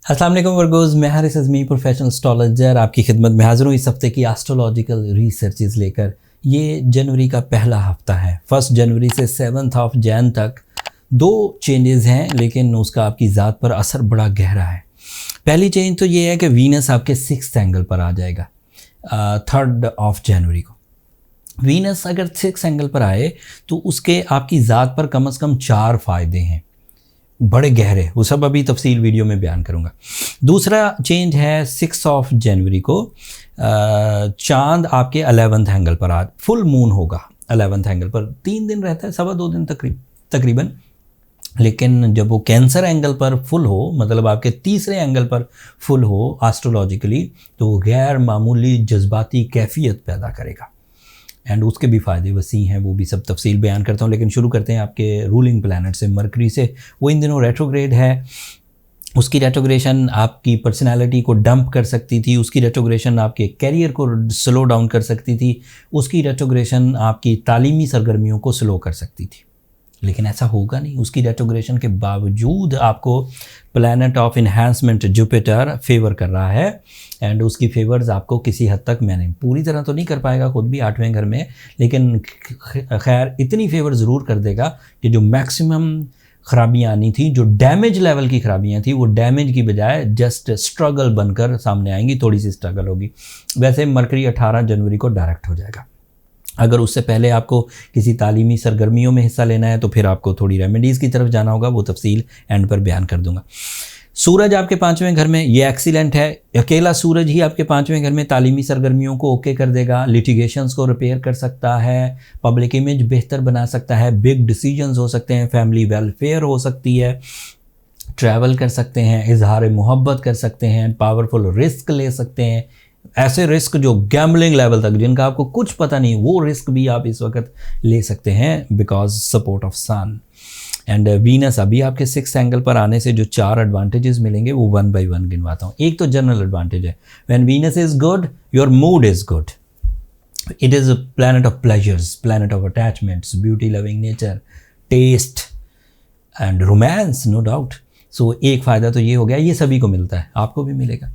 अस्सलाम वालेकुम वर्गोज़, मैं हारिस अज़मी प्रोफेशनल एस्ट्रोलॉजर आपकी खिदमत में हाज़िर हूँ इस हफ़्ते की एस्ट्रोलॉजिकल रिसर्चेस लेकर। ये जनवरी का पहला हफ़्ता है। 1 जनवरी से 7 जैन तक 2 चेंजेस हैं, लेकिन उसका आपकी ज़ात पर असर बड़ा गहरा है। पहली चेंज तो ये है कि वीनस आपके 6th एंगल पर आ जाएगा 3 जनवरी को। वीनस अगर 6th एंगल पर आए तो उसके आपकी ज़ात पर कम से कम 4 फ़ायदे हैं, बड़े गहरे, वो सब अभी तफसील वीडियो में बयान करूंगा। दूसरा चेंज है 6 जनवरी को चांद आपके 11th एंगल पर आज फुल मून होगा 11th एंगल पर। 3 दिन रहता है, 2.25 दिन तकरीबन। लेकिन जब वो कैंसर एंगल पर फुल हो, मतलब आपके तीसरे एंगल पर फुल हो एस्ट्रोलॉजिकली, तो वो गैर मामूली जज्बाती कैफियत पैदा करेगा एंड उसके भी फ़ायदे वसी हैं, वो भी सब तफसील बयान करता हूँ। लेकिन शुरू करते हैं आपके रूलिंग प्लैनेट से, मरकरी से। वो इन दिनों रेट्रोग्रेड है। उसकी रेट्रोग्रेशन आपकी पर्सनालिटी को डंप कर सकती थी, उसकी रेट्रोग्रेशन आपके कैरियर को स्लो डाउन कर सकती थी, उसकी रेट्रोग्रेशन आपकी तालीमी सरगर्मियों को स्लो कर सकती थी। लेकिन ऐसा होगा नहीं। उसकी रेट्रोग्रेशन के बावजूद आपको planet of enhancement Jupiter favour कर रहा है एंड उसकी फेवर्स आपको किसी हद तक, मैंने पूरी तरह तो नहीं कर पाएगा खुद भी 8वें घर में, लेकिन खैर इतनी फेवर ज़रूर कर देगा कि जो मैक्सिमम खराबियाँ आनी थी, जो डैमेज लेवल की खराबियाँ थी, वो डैमेज की बजाय जस्ट स्ट्रगल बनकर सामने आएंगी। थोड़ी सी स्ट्रगल होगी। वैसे मरकरी 18 जनवरी को डायरेक्ट हो जाएगा। अगर उससे पहले आपको किसी तालीमी सरगर्मियों में हिस्सा लेना है तो फिर आपको थोड़ी रेमेडीज़ की तरफ जाना होगा, वो तफसील एंड पर बयान कर दूंगा। सूरज आपके 5वें घर में, ये एक्सीलेंट है। अकेला सूरज ही आपके 5वें घर में तालीमी सरगर्मियों को ओके कर देगा, लिटिगेशंस को रिपेयर कर सकता है, पब्लिक इमेज बेहतर बना सकता है, बिग डिसीजंस हो सकते हैं, फैमिली वेलफेयर हो सकती है, ट्रैवल कर सकते हैं, इजहार मोहब्बत कर सकते हैं, पावरफुल रिस्क ले सकते हैं। ऐसे रिस्क जो गैम्बलिंग लेवल तक, जिनका आपको कुछ पता नहीं, वो रिस्क भी आप इस वक्त ले सकते हैं because support of sun and Venus. अभी आपके 6th एंगल पर आने से जो 4 एडवांटेजेस मिलेंगे वो 1 by 1 गिनवाता हूँ। एक तो जनरल एडवांटेज है, when Venus is good your mood is good. It is a planet of pleasures, planet of attachments, beauty loving nature, taste and romance, no doubt. So एक फ़ायदा तो ये हो गया, ये सभी को मिलता है, आपको भी मिलेगा।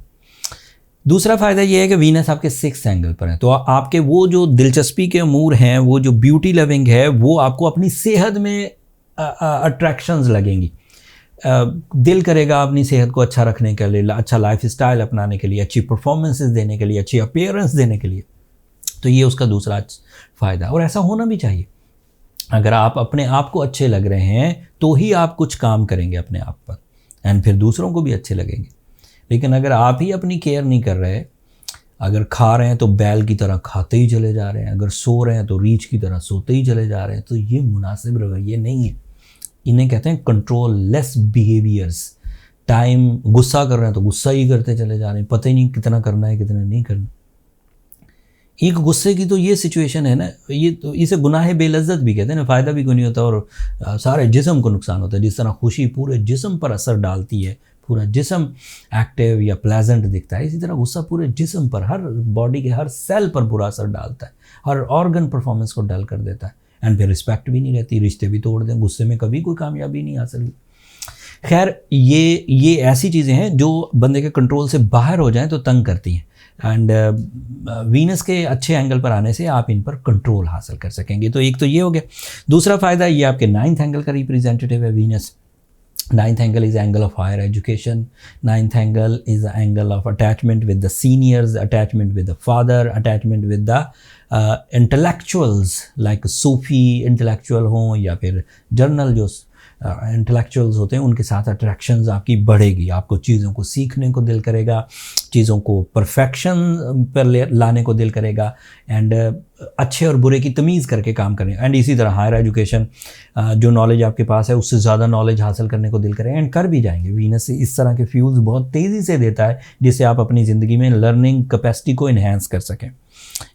दूसरा फ़ायदा ये है कि वीनस आपके 6th एंगल पर है, तो आपके वो जो दिलचस्पी के अमूर हैं, वो जो ब्यूटी लविंग है, वो आपको अपनी सेहत में अट्रैक्शंस लगेंगी। दिल करेगा अपनी सेहत को अच्छा रखने के लिए, अच्छा लाइफ स्टाइल अपनाने के लिए, अच्छी परफॉर्मेंसेस देने के लिए, अच्छी अपीयरेंस देने के लिए। तो ये उसका दूसरा फ़ायदा, और ऐसा होना भी चाहिए। अगर आप अपने आप को अच्छे लग रहे हैं तो ही आप कुछ काम करेंगे अपने आप पर एंड फिर दूसरों को भी अच्छे लगेंगे। लेकिन अगर आप ही अपनी केयर नहीं कर रहे, अगर खा रहे हैं तो बैल की तरह खाते ही चले जा रहे हैं, अगर सो रहे हैं तो रीछ की तरह सोते ही चले जा रहे हैं, तो ये मुनासिब रवैये नहीं है। इन्हें कहते हैं कंट्रोल लेस बिहेवियर्स। टाइम गुस्सा कर रहे हैं तो गुस्सा ही करते चले जा रहे हैं, पता ही नहीं कितना करना है कितना नहीं करना। एक गुस्से की तो ये सिचुएशन है ना, ये तो इसे गुनाह बेलज्जत भी कहते हैं ना। फ़ायदा भी कोई नहीं होता और सारे जिस्म को नुकसान होता है। जिस तरह खुशी पूरे जिस्म पर असर डालती है, पूरा जिस्म एक्टिव या प्लेजेंट दिखता है, इसी तरह गुस्सा पूरे जिस्म पर, हर बॉडी के हर सेल पर बुरा असर डालता है, हर ऑर्गन परफॉर्मेंस को डल कर देता है एंड फिर रिस्पेक्ट भी नहीं रहती, रिश्ते भी तोड़ दें। गुस्से में कभी कोई कामयाबी नहीं हासिल हुई। खैर ये ऐसी चीज़ें हैं जो बंदे के कंट्रोल से बाहर हो जाएं तो तंग करती हैं एंड वीनस के अच्छे एंगल पर आने से आप इन पर कंट्रोल हासिल कर सकेंगे। तो एक तो ये हो गया। दूसरा फ़ायदा, ये आपके 9th एंगल का रिप्रेजेंटेटिव है Venus. 9th angle is angle of higher education. 9th angle is the angle of attachment with the seniors, attachment with the father, attachment with the intellectuals like Sufi intellectual हों या फिर journal जो intellectuals होते हैं, उनके साथ attractions आपकी बढ़ेगी। आपको चीज़ों को सीखने को दिल करेगा, चीज़ों को परफेक्शन पर लाने को दिल करेगा एंड अच्छे और बुरे की तमीज़ करके काम करें। एंड इसी तरह हायर एजुकेशन, जो नॉलेज आपके पास है उससे ज़्यादा नॉलेज हासिल करने को दिल करें एंड कर भी जाएंगे। वीनस इस तरह के फ्यूल्स बहुत तेज़ी से देता है जिससे आप अपनी ज़िंदगी में लर्निंग कैपेसिटी को इन्हेंस कर सकें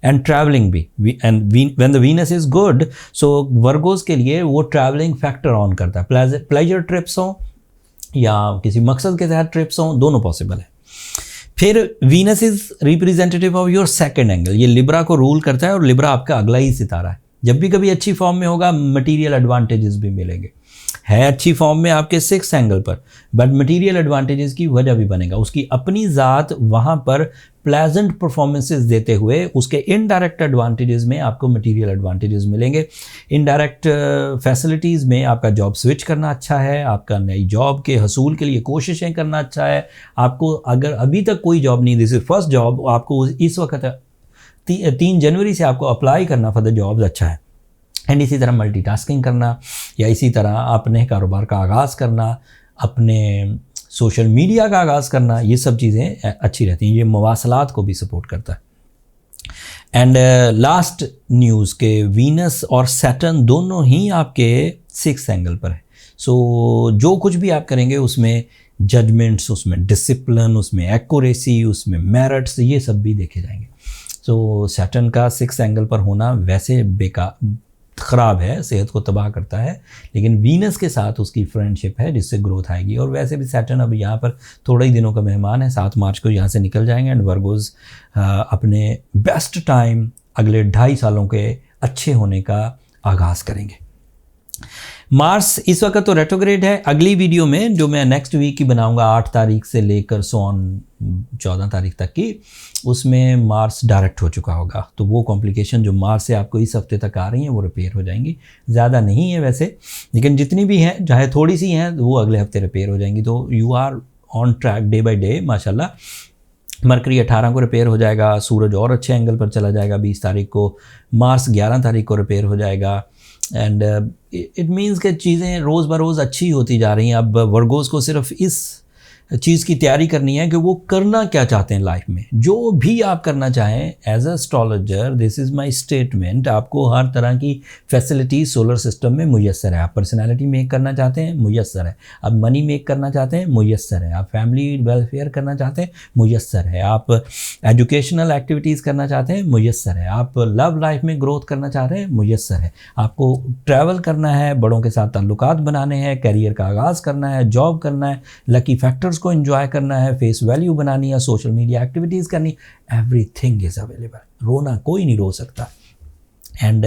एंड ट्रैवलिंग भी। And when the Venus is good, so Virgo's के लिए वो ट्रैवलिंग फैक्टर ऑन करता है। प्लेजर ट्रिप्स हों या किसी मकसद के तहत ट्रिप्स हों, दोनों पॉसिबल है। फिर Venus is representative of your 2nd angle. ये लिब्रा को रूल करता है और लिब्रा आपका अगला ही सितारा है। जब भी कभी अच्छी फॉर्म में होगा, मटीरियल एडवांटेजेस भी मिलेंगे। है अच्छी फॉर्म में आपके 6th एंगल पर, बट मटेरियल एडवांटेजेस की वजह भी बनेगा। उसकी अपनी ज़ात वहाँ पर प्लेजेंट परफॉर्मेंसेस देते हुए उसके इनडायरेक्ट एडवांटेजेस में आपको मटेरियल एडवांटेजेस मिलेंगे। इनडायरेक्ट फैसिलिटीज़ में आपका जॉब स्विच करना अच्छा है, आपका नई जॉब के हसूल के लिए कोशिशें करना अच्छा है। आपको अगर अभी तक कोई जॉब नहीं, दिस इज फर्स्ट जॉब, आपको इस वक्त 3 जनवरी से आपको अप्लाई करना फॉर द जॉब्स अच्छा है। एंड इसी तरह मल्टीटास्किंग करना या इसी तरह अपने कारोबार का आगाज़ करना, अपने सोशल मीडिया का आगाज़ करना, ये सब चीज़ें अच्छी रहती हैं। ये मवासलात को भी सपोर्ट करता है। एंड लास्ट न्यूज़ के वीनस और सैटर्न दोनों ही आपके 6th एंगल पर है। सो जो कुछ भी आप करेंगे उसमें जजमेंट्स, उसमें डिसिप्लिन, उसमें एक्यूरेसी, उसमें मेरिट्स, ये सब भी देखे जाएंगे। सो सैटर्न का 6th एंगल पर होना वैसे बेकार ख़राब है, सेहत को तबाह करता है, लेकिन वीनस के साथ उसकी फ्रेंडशिप है जिससे ग्रोथ आएगी। और वैसे भी सैटर्न अब यहाँ पर थोड़े ही दिनों का मेहमान है, 7 मार्च को यहाँ से निकल जाएंगे। एंड वर्गोज़ अपने बेस्ट टाइम अगले 2.5 सालों के अच्छे होने का आगाज़ करेंगे। मार्स इस वक्त तो रेट्रोग्रेड है। अगली वीडियो में जो मैं नेक्स्ट वीक की बनाऊंगा 8 तारीख से लेकर 14 तारीख तक की, उसमें मार्स डायरेक्ट हो चुका होगा। तो वो कॉम्प्लिकेशन जो मार्स से आपको इस हफ्ते तक आ रही हैं वो रिपेयर हो जाएंगी। ज़्यादा नहीं है वैसे, लेकिन जितनी भी हैं, चाहे थोड़ी सी हैं, वो अगले हफ्ते रिपेयर हो जाएंगी। तो you are on track day by day माशाल्लाह। मरकरी 18 को रिपेयर हो जाएगा, सूरज और अच्छे एंगल पर चला जाएगा 20 तारीख को, मार्स 11 तारीख को रिपेयर हो जाएगा। एंड इट मीन्स कि चीज़ें रोज़ बरोज़ अच्छी होती जा रही हैं। अब वर्गोज़ को सिर्फ इस चीज़ की तैयारी करनी है कि वो करना क्या चाहते हैं लाइफ में। जो भी आप करना चाहें as a astrologer, this is my statement, आपको हर तरह की फैसिलिटी सोलर सिस्टम में मुयस्सर है। आप पर्सनालिटी मेक करना चाहते हैं, मुयस्सर है। आप मनी मेक करना चाहते हैं, मुयस्सर है। आप फैमिली वेलफेयर करना चाहते हैं, मुयस्सर है। आप एजुकेशनल एक्टिविटीज़ करना चाहते हैं, मुयस्सर है। आप लव लाइफ में ग्रोथ करना चाह रहे हैं, मुयस्सर है। आपको ट्रैवल करना है, बड़ों के साथ ताल्लुकात बनाने हैं, कैरियर का आगाज़ करना है, जॉब करना है, लकी फैक्टर्स को एंजॉय करना है, फेस वैल्यू बनानी है, सोशल मीडिया एक्टिविटीज़ करनी, एवरीथिंग इज़ अवेलेबल। रोना कोई नहीं रो सकता। एंड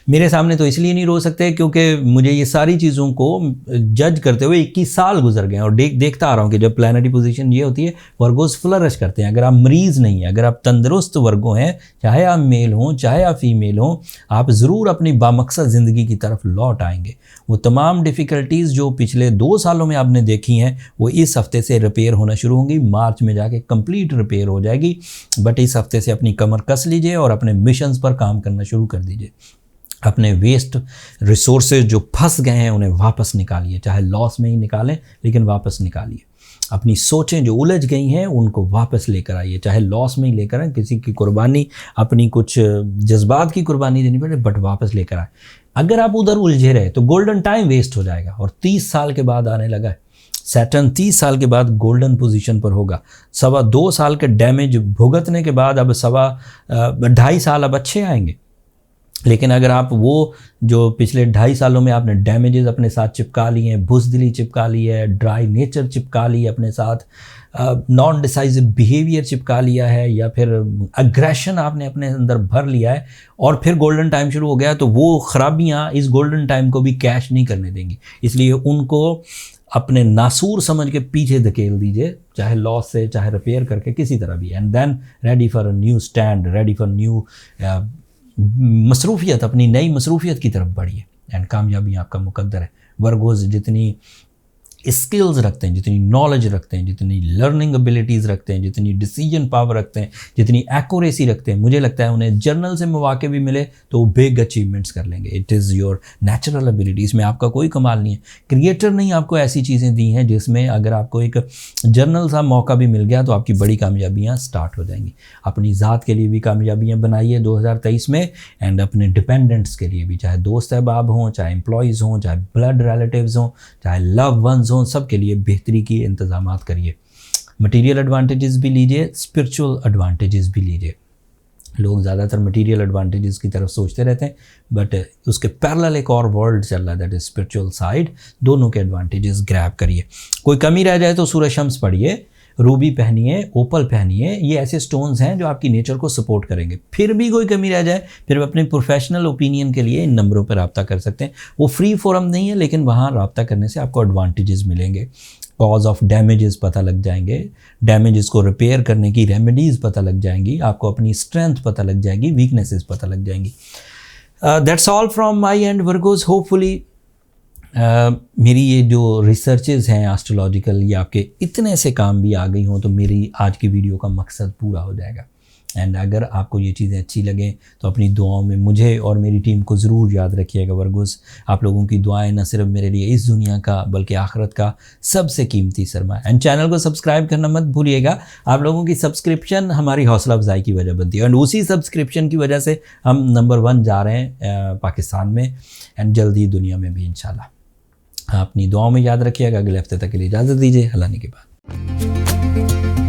मेरे सामने तो इसलिए नहीं रो सकते क्योंकि मुझे ये सारी चीज़ों को जज करते हुए 21 साल गुजर गए और देखता आ रहा हूँ कि जब प्लानिटरी पोजीशन ये होती है, वर्गोस फ्लरिश करते हैं। अगर आप मरीज़ नहीं हैं, अगर आप तंदुरुस्त वर्गो हैं, चाहे आप मेल हों चाहे आप फीमेल हों, आप ज़रूर अपनी बामकसद ज़िंदगी की तरफ लौट आएंगे। वो तमाम डिफ़िकल्टीज़ जो पिछले 2 सालों में आपने देखी हैं, वो इस हफ्ते से रिपेयर होना शुरू होंगी। मार्च में जाके कंप्लीट रिपेयर हो जाएगी। बट इस हफ्ते से अपनी कमर कस लीजिए और अपने मिशंस पर काम करना शुरू कर दीजिए। अपने वेस्ट रिसोर्सेज जो फंस गए हैं उन्हें वापस निकालिए, चाहे लॉस में ही निकालें लेकिन वापस निकालिए। अपनी सोचें जो उलझ गई हैं उनको वापस लेकर आइए, चाहे लॉस में ही लेकर आए, किसी की कुर्बानी, अपनी कुछ जज्बात की कुर्बानी देनी पड़े, बट वापस लेकर आए। अगर आप उधर उलझे रहे तो गोल्डन टाइम वेस्ट हो जाएगा। और 30 साल के बाद आने लगा है सैटर्न, 30 साल के बाद गोल्डन पोजीशन पर होगा। 2.25 साल के डैमेज भुगतने के बाद अब 2.5 साल अब अच्छे आएंगे। लेकिन अगर आप वो जो पिछले 2.5 सालों में आपने डैमेजेस अपने साथ चिपका लिए हैं, बुज़दिली चिपका ली है, ड्राई नेचर चिपका ली है अपने साथ, नॉन डिसाइसिव बिहेवियर चिपका लिया है, या फिर अग्रेशन आपने अपने अंदर भर लिया है और फिर गोल्डन टाइम शुरू हो गया, तो वो ख़राबियाँ इस गोल्डन टाइम को भी कैश नहीं करने देंगी। इसलिए उनको अपने नासूर समझ के पीछे धकेल दीजिए, चाहे लॉस से, चाहे रिपेयर करके, किसी तरह भी। And then ready for a new stand, ready for new मसरूफियत, अपनी नई मसरूफियत की तरफ बढ़िए। एंड कामयाबी आपका मुकद्दर है। वर्गोज़ जितनी स्किल्स रखते हैं, जितनी नॉलेज रखते हैं, जितनी लर्निंग एबिलिटीज़ रखते हैं, जितनी डिसीजन पावर रखते हैं, जितनी एक्यूरेसी रखते हैं, मुझे लगता है उन्हें जर्नल से मौके भी मिले तो वो बिग अचीवमेंट्स कर लेंगे। It is your natural ability, इसमें आपका कोई कमाल नहीं है। क्रिएटर ने आपको ऐसी चीज़ें दी हैं जिसमें अगर आपको एक जर्नल सा मौका भी मिल गया तो आपकी बड़ी कामयाबियाँ स्टार्ट हो जाएंगी। अपनी ज़ात के लिए भी कामयाबियाँ बनाइए 2023 में, एंड अपने डिपेंडेंट्स के लिए भी, चाहे दोस्त अहबाब हों, चाहे एम्प्लॉयज़ हों, चाहे ब्लड रिलेटिव्स हों, चाहे लव वंस, सब के लिए बेहतरी की इंतजामात करिए। मटेरियल एडवांटेजेस भी लीजिए, स्पिरिचुअल एडवांटेजेस भी लीजिए। लोग ज़्यादातर मटेरियल एडवांटेजेस की तरफ सोचते रहते हैं, बट उसके पैरेलल एक और वर्ल्ड चल रहा है, दैट इज स्पिरिचुअल साइड। दोनों के एडवांटेजेस ग्रैब करिए। कोई कमी रह जाए तो सूरज शम्स पढ़िए, रूबी पहनिए, ओपल पहनिए, ये ऐसे स्टोन्स हैं जो आपकी नेचर को सपोर्ट करेंगे। फिर भी कोई कमी रह जाए, फिर अपने प्रोफेशनल ओपिनियन के लिए इन नंबरों पर रब्ता कर सकते हैं। वो फ्री फोरम नहीं है, लेकिन वहाँ रब्ता करने से आपको एडवांटेजेस मिलेंगे। कॉज ऑफ डैमेजेस पता लग जाएंगे, डैमेजेस को रिपेयर करने की रेमेडीज़ पता लग जाएंगी, आपको अपनी स्ट्रेंथ पता लग जाएगी, वीकनेसेस पता लग जाएंगी। That's all from my and Virgo's. Hopefully मेरी ये जो रिसर्चेज हैं एस्ट्रोलॉजिकल, ये आपके इतने से काम भी आ गई हों तो मेरी आज की वीडियो का मकसद पूरा हो जाएगा। एंड अगर आपको ये चीज़ें अच्छी लगें तो अपनी दुआओं में मुझे और मेरी टीम को ज़रूर याद रखिएगा वर्गोस। आप लोगों की दुआएं न सिर्फ मेरे लिए इस दुनिया का बल्कि आखिरत का सबसे कीमती सरमाया। एंड चैनल को सब्सक्राइब करना मत भूलिएगा। आप लोगों की सब्सक्रिप्शन हमारी हौसला अफजाई की वजह बनती है, एंड उसी सब्सक्रिप्शन की वजह से हम नंबर 1 जा रहे हैं पाकिस्तान में, एंड जल्दी दुनिया में भी इंशाल्लाह। अपनी दुआओं में याद रखिएगा। अगले हफ्ते तक के लिए इजाज़त दीजिए। अल्लाह ने के बाद।